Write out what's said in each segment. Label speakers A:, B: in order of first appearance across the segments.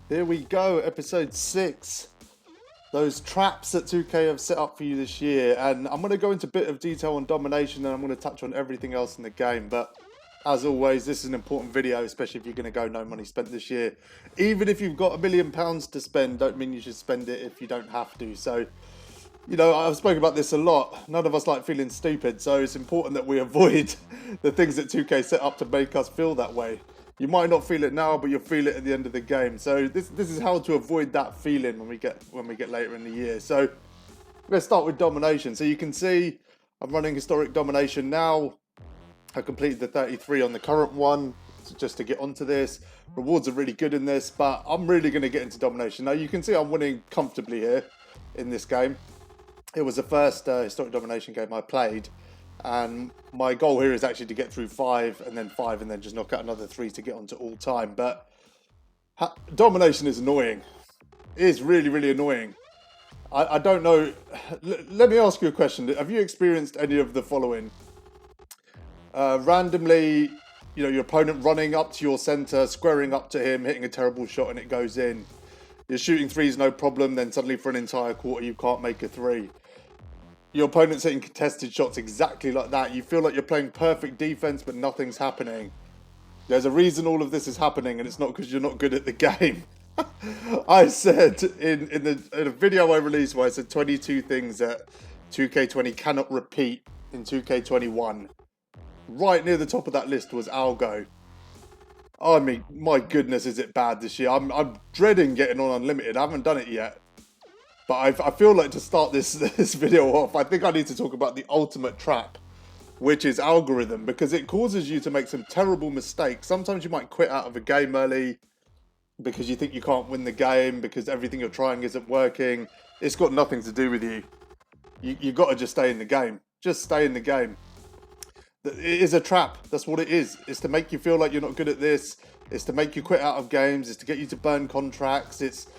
A: Here we go, episode 6. Those traps that 2K have set up for you this year. And I'm going to go into a bit of detail on domination and I'm going to touch on everything else in the game. But as always, this is an important video, especially if you're going to go no money spent this year. Even if you've got £1 million to spend, don't mean you should spend it if you don't have to. So, you know, I've spoken about this a lot. None of us like feeling stupid. So it's important that we avoid the things that 2K set up to make us feel that way. You might not feel it now, but you'll feel it at the end of the game. So this is how to avoid that feeling when we get later in the year. So let's start with domination. So you can see I'm running historic domination now. I completed the 33 on the current one just to get onto this. Rewards are really good in this, but I'm really going to get into domination. Now you can see I'm winning comfortably here in this game. It was the first historic domination game I played. And my goal here is actually to get through 5 and then 5 and then just knock out another 3 to get onto all time. But domination is annoying. It is really, really annoying. I don't know. Let me ask you a question. Have you experienced any of the following? Randomly, you know, your opponent running up to your center, squaring up to him, hitting a terrible shot and it goes in. You're shooting threes, no problem. Then suddenly for an entire quarter, you can't make a 3. Your opponent's hitting contested shots exactly like that. You feel like you're playing perfect defense, but nothing's happening. There's a reason all of this is happening, and it's not because you're not good at the game. I said in a video I released where I said 22 things that 2K20 cannot repeat in 2K21. Right near the top of that list was algo. I mean, my goodness, is it bad this year? I'm dreading getting on Unlimited. I haven't done it yet. But I feel like to start this video off, I think I need to talk about the ultimate trap, which is algorithm, because it causes you to make some terrible mistakes. Sometimes you might quit out of a game early because you think you can't win the game, because everything you're trying isn't working. It's got nothing to do with you. You got to just stay in the game. Just stay in the game. It is a trap. That's what it is. It's to make you feel like you're not good at this. It's to make you quit out of games. It's to get you to burn contracts. It's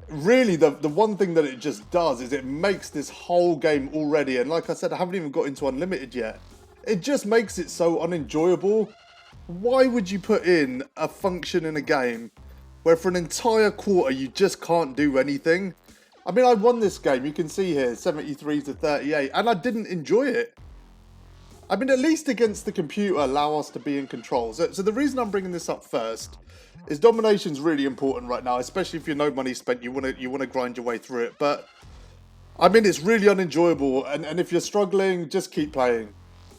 A: really, the one thing that it just does is it makes this whole game already, and like I said, I haven't even got into Unlimited yet. It just makes it so unenjoyable. Why would you put in a function in a game where for an entire quarter you just can't do anything? I mean, I won this game, you can see here, 73 to 38, and I didn't enjoy it. I mean, at least against the computer, allow us to be in control. So the reason I'm bringing this up first is domination's really important right now, especially if you're no money spent, you want to grind your way through it. But I mean, it's really unenjoyable, and if you're struggling, just keep playing.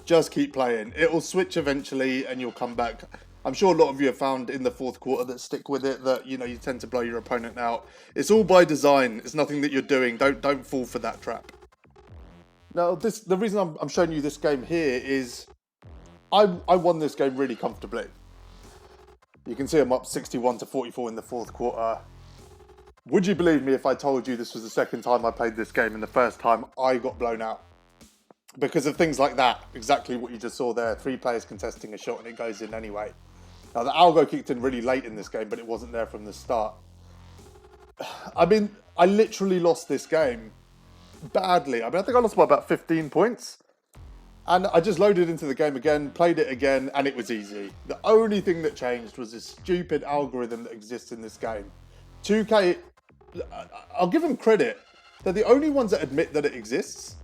A: Just keep playing. It will switch eventually and you'll come back. I'm sure a lot of you have found in the fourth quarter that stick with it, that, you know, you tend to blow your opponent out. It's all by design. It's nothing that you're doing. Don't fall for that trap. Now, the reason I'm showing you this game here is I won this game really comfortably. You can see I'm up 61 to 44 in the fourth quarter. Would you believe me if I told you this was the second time I played this game and the first time I got blown out? Because of things like that, exactly what you just saw there. 3 players contesting a shot and it goes in anyway. Now, the algo kicked in really late in this game, but it wasn't there from the start. I mean, I literally lost this game badly. I mean, I think I lost by about 15 points. And I just loaded into the game again, played it again, and it was easy. The only thing that changed was this stupid algorithm that exists in this game. 2K, I'll give them credit. They're the only ones that admit that it exists.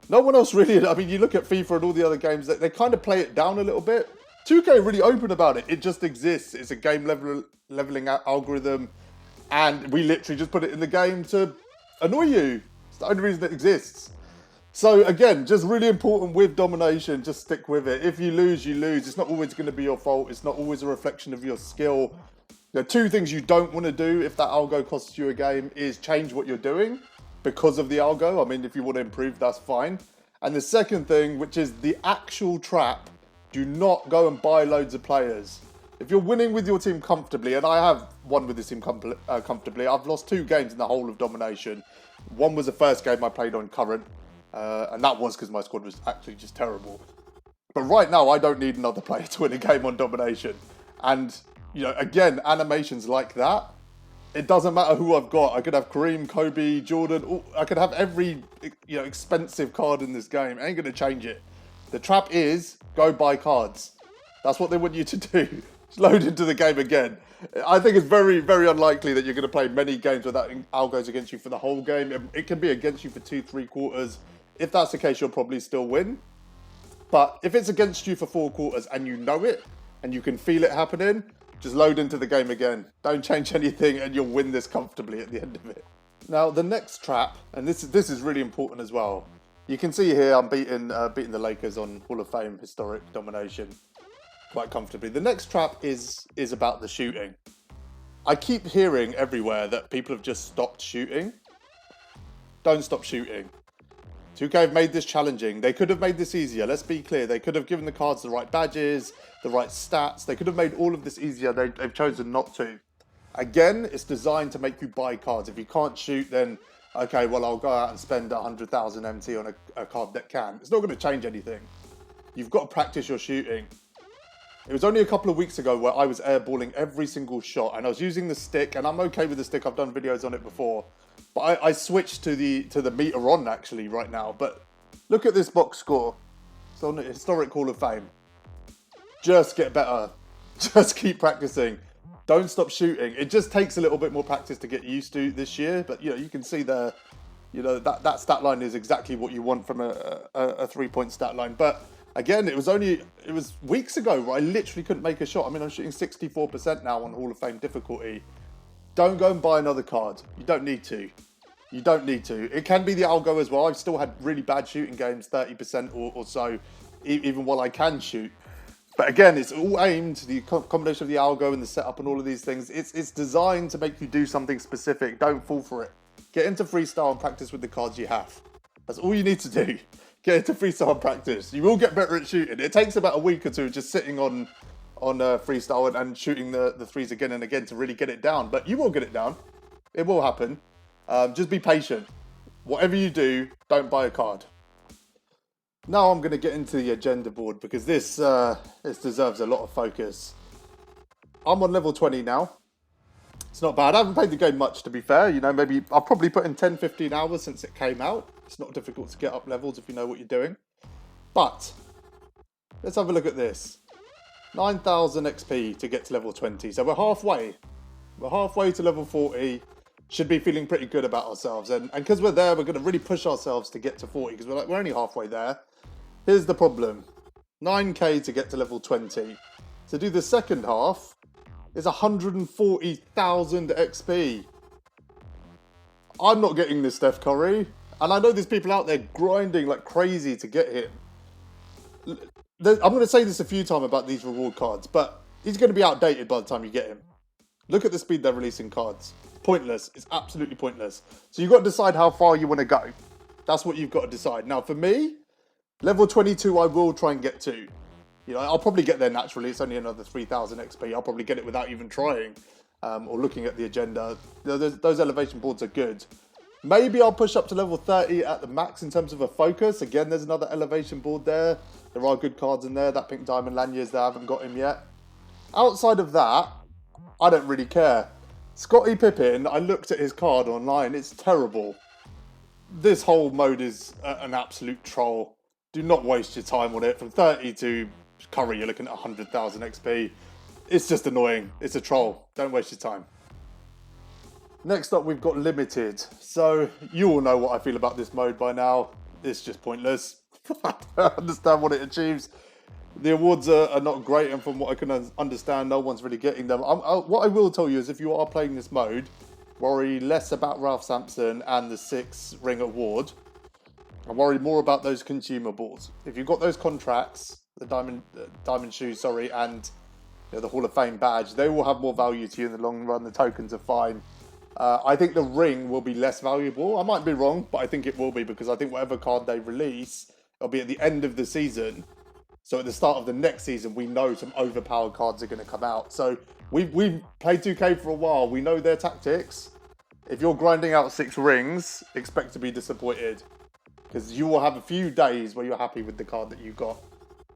A: No one else really, I mean, you look at FIFA and all the other games, they kind of play it down a little bit. 2K are really open about it. It just exists. It's a game leveling algorithm. And we literally just put it in the game to annoy you. It's the only reason it exists. So again, just really important with domination, just stick with it. If you lose, you lose. It's not always going to be your fault. It's not always a reflection of your skill. There are 2 things you don't want to do if that algo costs you a game is change what you're doing because of the algo. I mean, if you want to improve, that's fine. And the second thing, which is the actual trap, do not go and buy loads of players. If you're winning with your team comfortably, and I have won with this team comfortably, I've lost 2 games in the whole of domination. One was the first game I played on current. And that was because my squad was actually just terrible. But right now, I don't need another player to win a game on domination. And, you know, again, animations like that, it doesn't matter who I've got. I could have Kareem, Kobe, Jordan. I could have every, you know, expensive card in this game. Ain't going to change it. The trap is go buy cards. That's what they want you to do. load into the game again. I think it's very, very unlikely that you're going to play many games without algos against you for the whole game. It can be against you for 2-3 quarters. If that's the case, you'll probably still win. But if it's against you for 4 quarters and you know it, and you can feel it happening, just load into the game again. Don't change anything and you'll win this comfortably at the end of it. Now, the next trap, and this is really important as well. You can see here I'm beating the Lakers on Hall of Fame historic domination quite comfortably. The next trap is about the shooting. I keep hearing everywhere that people have just stopped shooting. Don't stop shooting. 2K have made this challenging. They could have made this easier. Let's be clear. They could have given the cards the right badges, the right stats. They could have made all of this easier. They've chosen not to. Again, it's designed to make you buy cards. If you can't shoot, then, okay, well, I'll go out and spend 100,000 MT on a card that can. It's not going to change anything. You've got to practice your shooting. It was only a couple of weeks ago where I was airballing every single shot, and I was using the stick, and I'm okay with the stick. I've done videos on it before. But I switched to the meter on actually right now. But look at this box score. It's on the historic Hall of Fame. Just get better. Just keep practicing. Don't stop shooting. It just takes a little bit more practice to get used to this year. But you can see there, that stat line is exactly what you want from a 3-point stat line. But again, it was weeks ago where I literally couldn't make a shot. I mean, I'm shooting 64% now on Hall of Fame difficulty. Don't go and buy another card. You don't need to. You don't need to. It can be the algo as well. I've still had really bad shooting games, 30% or so, even while I can shoot. But again, it's all aimed, the combination of the algo and the setup and all of these things, it's designed to make you do something specific. Don't fall for it. Get into freestyle and practice with the cards you have. That's all you need to do. Get into freestyle and practice. You will get better at shooting. It takes about a week or two just sitting on freestyle and shooting the threes again and again to really get it down. But you will get it down. It will happen. Just be patient. Whatever you do, don't buy a card. Now I'm going to get into the agenda board because this deserves a lot of focus. I'm on level 20 now. It's not bad. I haven't played the game much, to be fair. Maybe I've probably put in 10, 15 hours since it came out. It's not difficult to get up levels if you know what you're doing. But let's have a look at this. 9,000 XP to get to level 20. So we're halfway. We're halfway to level 40. Should be feeling pretty good about ourselves. And because we're there, we're going to really push ourselves to get to 40 because we're only halfway there. Here's the problem. 9k to get to level 20. To do the second half is 140,000 XP. I'm not getting this, Steph Curry. And I know there's people out there grinding like crazy to get him. I'm going to say this a few times about these reward cards, but he's going to be outdated by the time you get him. Look at the speed they're releasing cards. Pointless. It's absolutely pointless. So you've got to decide how far you want to go. That's what you've got to decide. Now, for me, level 22 I will try and get to. I'll probably get there naturally. It's only another 3,000 XP. I'll probably get it without even trying or looking at the agenda. Those elevation boards are good. Maybe I'll push up to level 30 at the max in terms of a focus. Again, there's another elevation board there. There are good cards in there. That pink diamond Lanyard's there. I haven't got him yet. Outside of that, I don't really care. Scottie Pippen, I looked at his card online. It's terrible. This whole mode is an absolute troll. Do not waste your time on it. From 30 to Curry, you're looking at 100,000 XP. It's just annoying. It's a troll. Don't waste your time. Next up, we've got Limited. So, you all know what I feel about this mode by now. It's just pointless. I don't understand what it achieves. The awards are not great, and from what I can understand, no one's really getting them. What I will tell you is if you are playing this mode, worry less about Ralph Sampson and the 6 ring award, and worry more about those consumables. If you've got those contracts, the diamond shoes, and the Hall of Fame badge, they will have more value to you in the long run. The tokens are fine. I think the ring will be less valuable. I might be wrong, but I think it will be because I think whatever card they release, it'll be at the end of the season. So at the start of the next season, we know some overpowered cards are going to come out. So we've played 2K for a while. We know their tactics. If you're grinding out 6 rings, expect to be disappointed because you will have a few days where you're happy with the card that you got.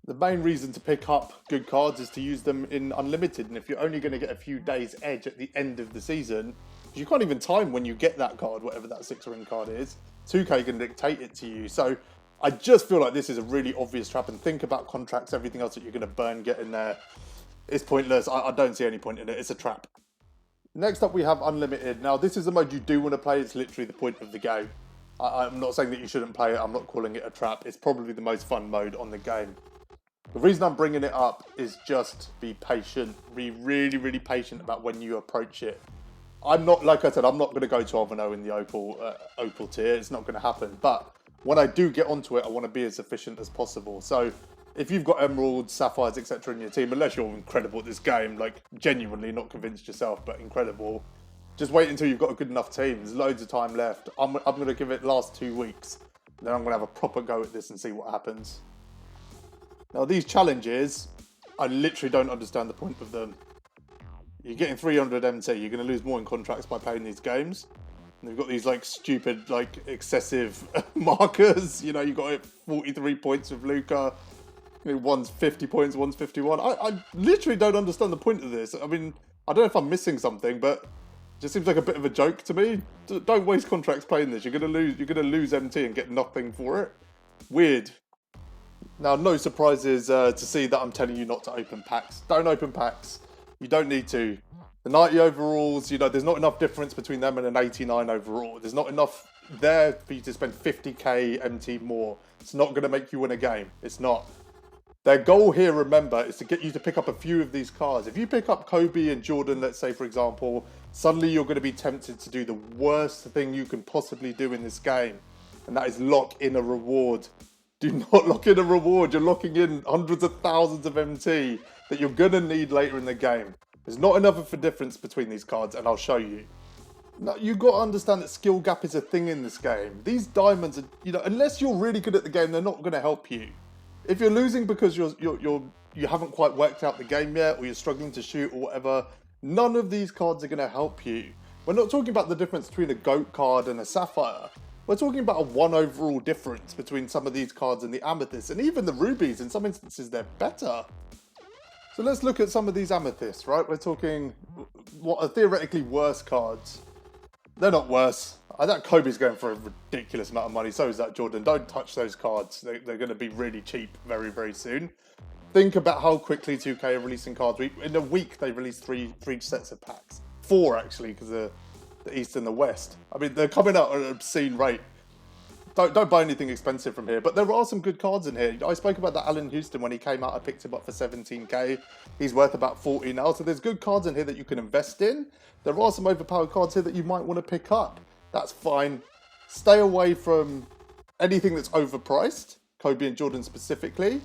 A: The main reason to pick up good cards is to use them in Unlimited. And if you're only going to get a few days edge at the end of the season, you can't even time when you get that card, whatever that 6 ring card is. 2K can dictate it to you. So I just feel like this is a really obvious trap, and think about contracts, everything else that you're going to burn getting there. It's pointless. I don't see any point in it. It's a trap. Next up, we have Unlimited. Now, this is the mode you do want to play. It's literally the point of the game. I'm not saying that you shouldn't play it. I'm not calling it a trap. It's probably the most fun mode on the game. The reason I'm bringing it up is just be patient. Be really, really patient about when you approach it. I'm not, like I said, I'm not going to go 12-0 in the Opal tier. It's not going to happen. But when I do get onto it, I want to be as efficient as possible. So if you've got emeralds, sapphires, etc. in your team, unless you're incredible at this game, like genuinely not convinced yourself, but incredible, just wait until you've got a good enough team. There's loads of time left. I'm going to give it last 2 weeks. Then I'm going to have a proper go at this and see what happens. Now, these challenges, I literally don't understand the point of them. You're getting 300 MT. You're going to lose more in contracts by playing these games. And they've got these, like, stupid, like, excessive markers. You know, you got 43 points with Luca. One's 50 points, one's 51. I literally don't understand the point of this. I mean, I don't know if I'm missing something, but it just seems like a bit of a joke to me. Don't waste contracts playing this. You're going to lose MT and get nothing for it. Weird. Now, no surprises to see that I'm telling you not to open packs. Don't open packs. You don't need to. The 90 overalls, you know, there's not enough difference between them and an 89 overall. There's not enough there for you to spend 50k MT more. It's not going to make you win a game. It's not. Their goal here, remember, is to get you to pick up a few of these cards. If you pick up Kobe and Jordan, let's say, for example, suddenly you're going to be tempted to do the worst thing you can possibly do in this game. And that is lock in a reward. Do not lock in a reward. You're locking in hundreds of thousands of MT that you're going to need later in the game. There's not enough of a difference between these cards, and I'll show you. Now, you've got to understand that skill gap is a thing in this game. These diamonds are, you know, unless you're really good at the game, they're not going to help you. If you're losing because you haven't quite worked out the game yet, or you're struggling to shoot or whatever, none of these cards are going to help you. We're not talking about the difference between a goat card and a sapphire. We're talking about a 1 overall difference between some of these cards and the amethysts, and even the rubies. In some instances, they're better. So let's look at some of these amethysts, right? We're talking what are theoretically worse cards. They're not worse. That Kobe's going for a ridiculous amount of money. So is that Jordan. Don't touch those cards. They're going to be really cheap very, very soon. Think about how quickly 2K are releasing cards. In a week, they released three sets of packs. 4, actually, because the East and the West. I mean, they're coming out at an obscene rate. Don't buy anything expensive from here. But there are some good cards in here. I spoke about that Allen Houston when he came out. I picked him up for 17k. He's worth about 40 now. So there's good cards in here that you can invest in. There are some overpowered cards here that you might want to pick up. That's fine. Stay away from anything that's overpriced. Kobe and Jordan specifically.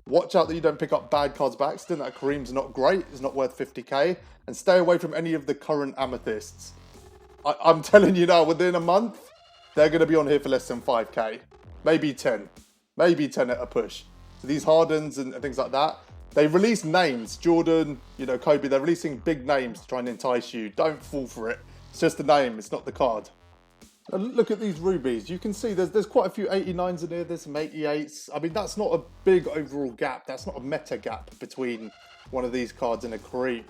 A: Watch out that you don't pick up bad cards by accident. That Kareem's not great. It's not worth 50k. And stay away from any of the current amethysts. I'm telling you now, within a month, they're going to be on here for less than 5k. Maybe 10. Maybe 10 at a push. So these Hardens and things like that, they release names. Jordan, you know, Kobe, they're releasing big names to try and entice you. Don't fall for it. It's just a name. It's not the card. Now look at these rubies. You can see there's quite a few 89s in here. There's some 88s. I mean, that's not a big overall gap. That's not a meta gap between one of these cards and a Kareem.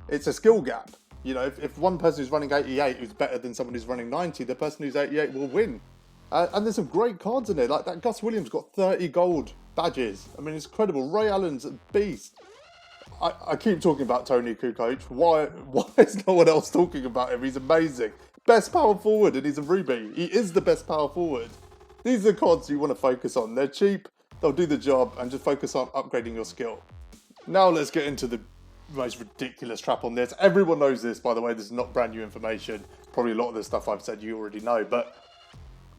A: It's a skill gap. You know, if one person who's running 88 who's better than someone who's running 90, the person who's 88 will win. And there's some great cards in there. Like that Gus Williams got 30 gold badges. I mean, it's incredible. Ray Allen's a beast. I keep talking about Tony Kukoc. Why is no one else talking about him? He's amazing. Best power forward, and he's a ruby. He is the best power forward. These are the cards you want to focus on. They're cheap, they'll do the job, and just focus on upgrading your skill. Now let's get into the most ridiculous trap on this. Everyone knows this, by the way. This is not brand new information. Probably a lot of the stuff I've said you already know, but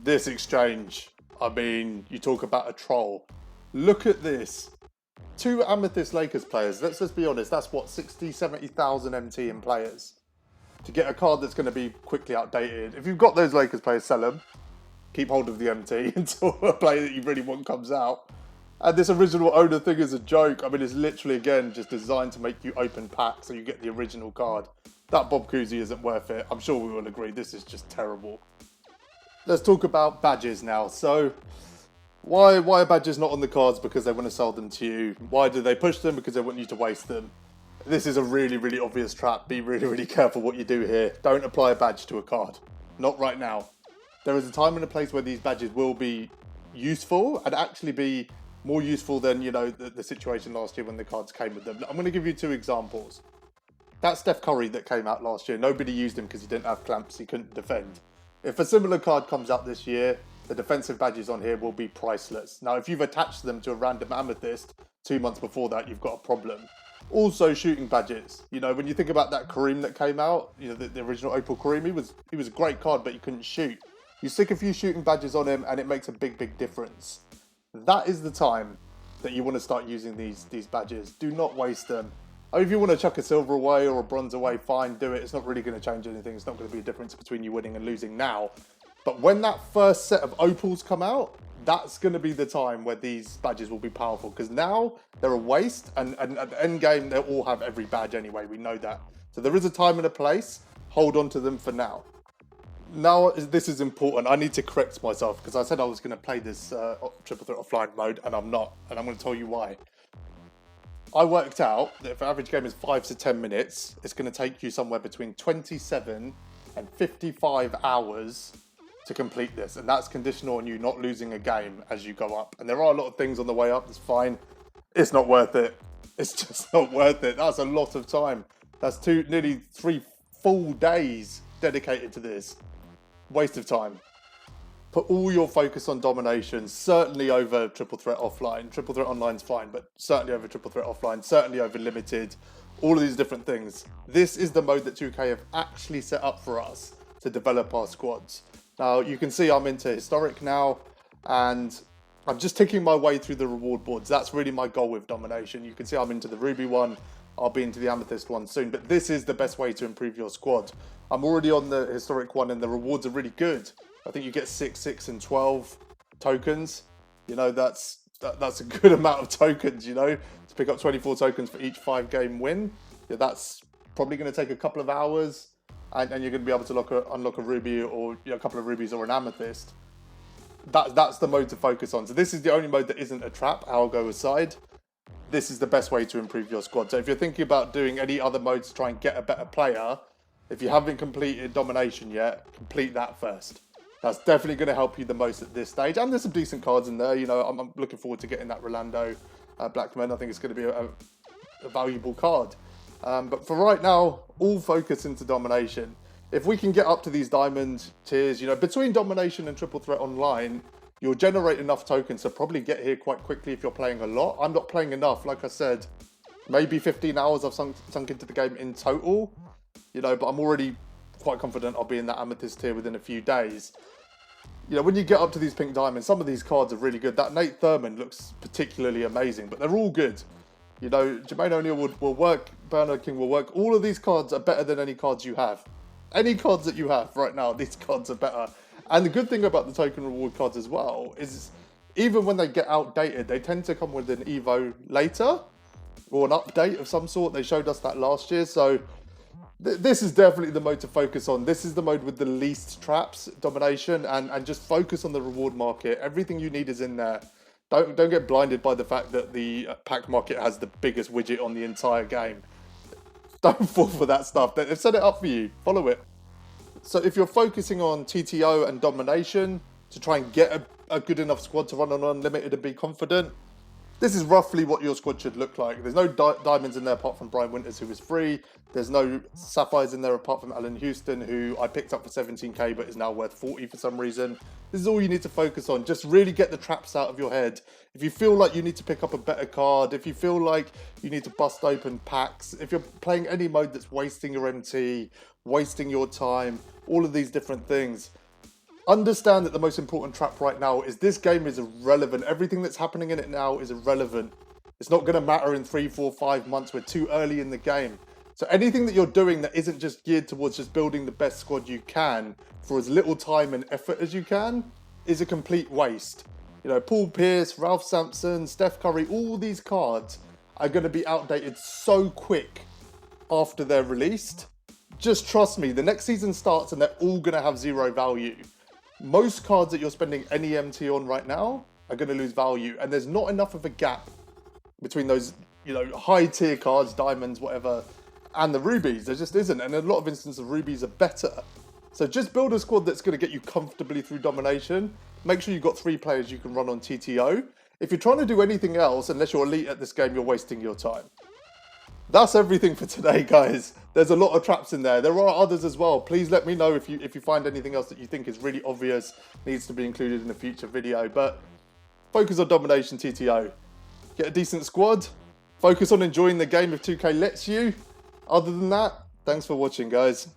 A: this exchange, I mean, you talk about a troll. Look at this. 2 Amethyst Lakers players. Let's just be honest. That's what, 60, 70,000 MT in players. To get a card that's going to be quickly outdated. If you've got those Lakers players, sell them. Keep hold of the MT until a player that you really want comes out. And this original owner thing is a joke. I mean, it's literally, again, just designed to make you open packs so you get the original card. That Bob Cousy isn't worth it. I'm sure we will agree. This is just terrible. Let's talk about badges now. So, why are badges not on the cards? Because they want to sell them to you. Why do they push them? Because they want you to waste them. This is a really, really obvious trap. Be really, really careful what you do here. Don't apply a badge to a card. Not right now. There is a time and a place where these badges will be useful and actually be More useful than, you know, the situation last year when the cards came with them. I'm going to give you 2 examples. That Steph Curry that came out last year, nobody used him because he didn't have clamps, he couldn't defend. If a similar card comes out this year, the defensive badges on here will be priceless. Now, if you've attached them to a random amethyst 2 months before that, you've got a problem. Also, shooting badges. You know, when you think about that Kareem that came out, you know, the original Opal Kareem, he was a great card, but he couldn't shoot. You stick a few shooting badges on him, and it makes a big, big difference. That is the time that you want to start using these badges. Do not waste them. If you want to chuck a silver away or a bronze away, fine, do it. It's not really going to change anything. It's not going to be a difference between you winning and losing now. But when that first set of opals come out, that's going to be the time where these badges will be powerful. Because now they're a waste, and at the end game, they'll all have every badge anyway. We know that. So there is a time and a place. Hold on to them for now. Now, this is important. I need to correct myself because I said I was going to play this triple threat offline mode, and I'm not. And I'm going to tell you why. I worked out that if an average game is 5 to 10 minutes, it's going to take you somewhere between 27 and 55 hours to complete this. And that's conditional on you not losing a game as you go up. And there are a lot of things on the way up. It's fine. It's not worth it. It's just not worth it. That's a lot of time. That's nearly 3 full days dedicated to this. Waste of time. Put all your focus on domination, certainly over triple threat offline. Triple threat online's fine, but certainly over triple threat offline, certainly over limited, all of these different things. This is the mode that 2K have actually set up for us to develop our squads. Now, you can see I'm into historic now, and I'm just ticking my way through the reward boards. That's really my goal with domination. You can see I'm into the ruby one. I'll be into the amethyst one soon, but this is the best way to improve your squad. I'm already on the historic one, and the rewards are really good. I think you get 6, 6, and 12 tokens. You know, that's a good amount of tokens, you know, to pick up 24 tokens for each 5-game win. Yeah, that's probably going to take a couple of hours, and you're going to be able to unlock a ruby or, you know, a couple of rubies or an amethyst. That's the mode to focus on. So this is the only mode that isn't a trap, algo aside. This is the best way to improve your squad. So if you're thinking about doing any other modes to try and get a better player, if you haven't completed domination yet, complete that first. That's definitely going to help you the most at this stage. And there's some decent cards in there. You know, I'm looking forward to getting that Rolando Blackman. I think it's going to be a valuable card. But for right now, all focus into domination. If we can get up to these diamond tiers, you know, between domination and triple threat online, you'll generate enough tokens to probably get here quite quickly if you're playing a lot. I'm not playing enough. Like I said, maybe 15 hours I've sunk into the game in total. You know, but I'm already quite confident I'll be in that amethyst tier within a few days. You know, when you get up to these pink diamonds, some of these cards are really good. That Nate Thurman looks particularly amazing, but they're all good. You know, Jermaine O'Neal will work, Bernard King will work. All of these cards are better than any cards you have. Any cards that you have right now, these cards are better. And the good thing about the token reward cards as well is even when they get outdated, they tend to come with an Evo later or an update of some sort. They showed us that last year, so this is definitely the mode to focus on. This is the mode with the least traps, domination, and just focus on the reward market. Everything you need is in there. Don't get blinded by the fact that the pack market has the biggest widget on the entire game. Don't fall for that stuff. They've set it up for you. Follow it. So if you're focusing on TTO and domination to try and get a good enough squad to run on unlimited and be confident, this is roughly what your squad should look like. There's no diamonds in there apart from Brian Winters, who is free. There's no sapphires in there apart from Alan Houston, who I picked up for 17k but is now worth 40 for some reason. This is all you need to focus on. Just really get the traps out of your head. If you feel like you need to pick up a better card, if you feel like you need to bust open packs, if you're playing any mode that's wasting your MT, wasting your time, all of these different things, understand that the most important trap right now is this game is irrelevant. Everything that's happening in it now is irrelevant. It's not going to matter in 3, 4, 5 months. We're too early in the game. So anything that you're doing that isn't just geared towards just building the best squad you can for as little time and effort as you can is a complete waste. You know, Paul Pierce, Ralph Sampson, Steph Curry, all these cards are going to be outdated so quick after they're released. Just trust me, the next season starts and they're all going to have zero value. Most cards that you're spending any MT on right now are going to lose value, and there's not enough of a gap between those, you know, high tier cards, diamonds, whatever, and the rubies. There just isn't, and in a lot of instances, the rubies are better. So just build a squad that's going to get you comfortably through domination. Make sure you've got 3 players you can run on TTO, If you're trying to do anything else, unless you're elite at this game, you're wasting your time. That's everything for today, guys. There's a lot of traps in there. There are others as well. Please let me know if you find anything else that you think is really obvious, needs to be included in a future video. But focus on domination, TTO. Get a decent squad. Focus on enjoying the game if 2K lets you. Other than that, thanks for watching, guys.